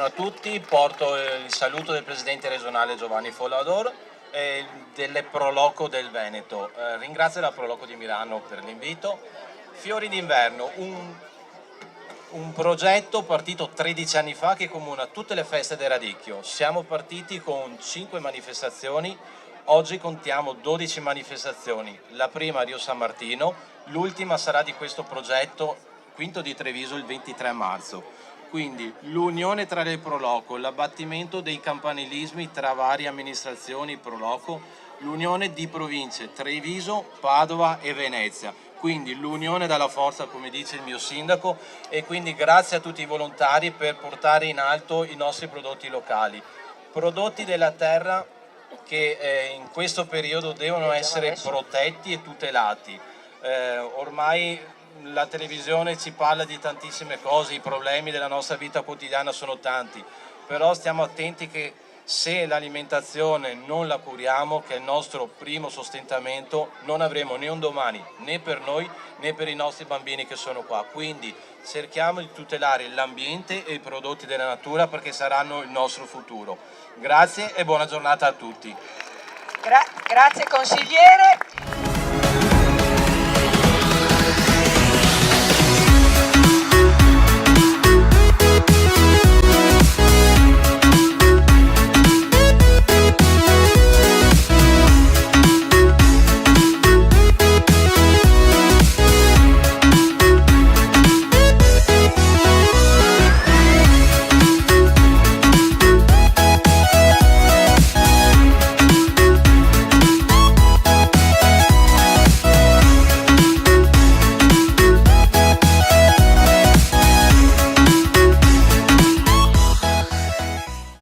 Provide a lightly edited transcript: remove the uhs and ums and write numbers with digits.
buongiorno a tutti, porto il saluto del Presidente regionale Giovanni Follador e delle Proloco del Veneto. Ringrazio la Proloco di Milano per l'invito. Fiori d'inverno, un progetto partito 13 anni fa che comuna tutte le feste del radicchio. Siamo partiti con 5 manifestazioni, oggi contiamo 12 manifestazioni. La prima a Rio San Martino, l'ultima sarà di questo progetto, Quinto di Treviso, il 23 marzo. Quindi l'unione tra le Proloco, l'abbattimento dei campanilismi tra varie amministrazioni Proloco, l'unione di province Treviso, Padova e Venezia. Quindi l'unione dalla forza, come dice il mio sindaco, e quindi grazie a tutti i volontari per portare in alto i nostri prodotti locali. Prodotti della terra che in questo periodo devono essere protetti e tutelati. Ormai la televisione ci parla di tantissime cose, i problemi della nostra vita quotidiana sono tanti, però stiamo attenti che se l'alimentazione non la curiamo, che è il nostro primo sostentamento, non avremo né un domani né per noi né per i nostri bambini che sono qua. Quindi cerchiamo di tutelare l'ambiente e i prodotti della natura perché saranno il nostro futuro. Grazie e buona giornata a tutti. Grazie consigliere.